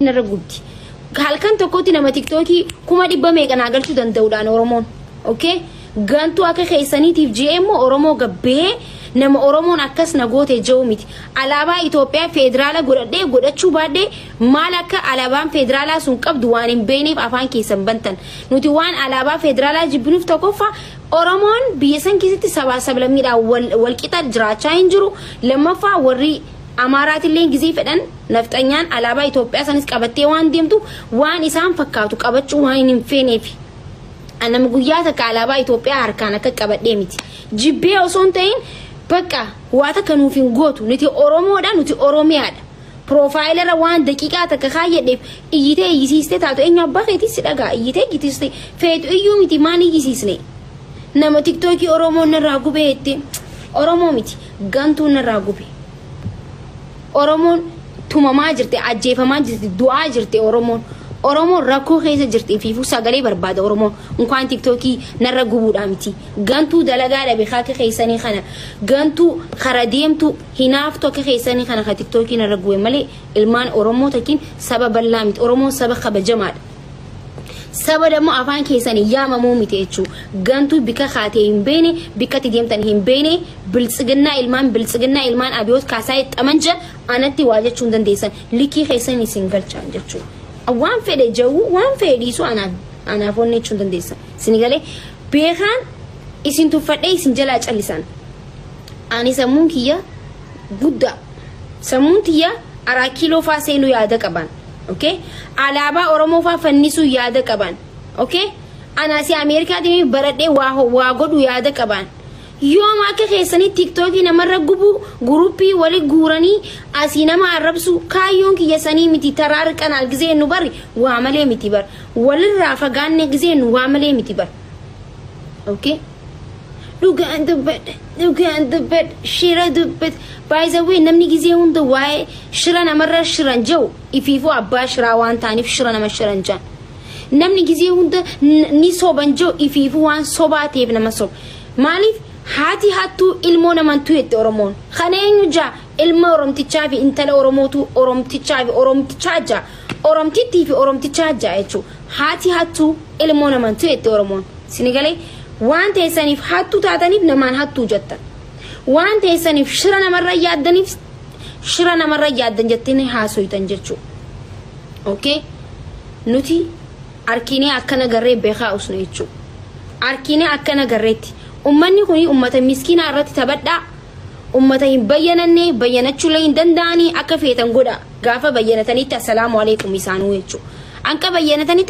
narragubti halkan tokkotti nama tiktoki kuma dibba meeqan agartu danda'uudhaan Oromoon okay gantu akka keessaniitiif jeemo Oromoo gabbee nama Oromoon akkas nagoote je'u miti alaabaa Itoophiyaa federaala godhachuu baadhee maal akka alaabaan federaalaa sun qabdu waan hin beekneef afaan keessan bantan nuti waan alaabaa federaalaa jibbinuuf tokkoffaa Oromoon biyya san keessatti sabaa sablammiidhaan walqixa jiraachaa hin jiru lammaffaa warri Amarat illee gizii fedhan naftanyaan alaabaa Itoophiyaa sanis qabattee waan deemtu waan isaan fakkaatu qabachuu waan hin feeneef anam guyyaa takka alaabaa Itoophiyaa harkaan akka qabadhee miti jibbee osoo hin ta'in bakka waata kanuuf hin gootu nuti Oromoodha nuti Oromiyaadha profilerra waan daqiiqaa takka kaayyadheef iyyitee iyyisiiste taatu eenyu abbaa keetis si dhagaa iyyitee iyyisiiste feetu iyyuu miti maan iyyisiisne nama tiktookii Oromoon narraa gubeetti Oromoo miti gantuu narraa gubee Oromoon tumamaa jirte ajjeefamaa jirte du'aa jirte Oromoon rakkoo keessa jirte fiifu sagalee barbaada Oromoon unkaan tiktookii narra gubuudha miti gantuu dalagaa dhabe akka keessanii kana gantuu kara deemtu hinaaftu akka keessanii kana ka tiktookii narra gube malee ilmaan Oromoo takiin saba bal'aa miti Oromoon saba kabajamaadha saba damo afaan keessanii yaamamuu miti jechu gantuu bika khaatee hin beene bikatti deemtan hin beene biltsiginaa ilmaan abiyoot kaasaa xamanja anatti waa jechuun dandeessan likii keessanii isin galchaan jechu waan fedhe jawu waan fedhiisu anaaf onni jechuun dandeessan isin galee beekan isin tuffadhee isin jalaa callisan ani sammuun kiyya guddaa sammuun kiyya araa kiiloo faa seenuu yaada qaban okay alaabaa Oromoo faa fannisu yaada qaban okay ana si Ameerikaa deemee baradhee waa godhu yaada qaban yooma akka keessanii tiktookii namarra gubu guruppii wali guuranii asii nama arrabsu kaayyoon kiyya sanii miti taraarqan algizee nu bari waa malee miti bar walirraa fagaanne gizee nu waa malee miti bar okay Dugaan dubbed shira dubbed by the way namni gizee hunda waa'ee shira namarra shiran jiru ifiifuu abbaa shiraa waan ta'aniif shira nama shiran jaan namni gizee hunda ni soban jiru ifiifuu waan sobaa ta'eef nama soba maaliif haati hattuu ilmoo namantuu jette Oromoon kana eenyu jaa ilma Oromtichaa fi intala Oromootu Oromtichaa fi Oromtichaa jaa Oromtittii fi Oromtichaa jaa jechuudha haati hattuu ilmoo namantuu jette Oromoon sinigalee waan teessaniif hattuu taataniif namaan hattuu jettan waan teessaniif shira namarra yaaddan jettanii haasoytan jechuudha okay nuti arkiinee akkana garree beekaa usnu jechuudha arkiinee akkana garreetti ummanni kuni ummata miskiina irratti taphadhaa ummata hin bayyananne bayyanachuu hin danda'anii akka feetan godha gaafa bayyanatanitti assalaamu alaykum isaanuu jechuudha anka bayyanatanitti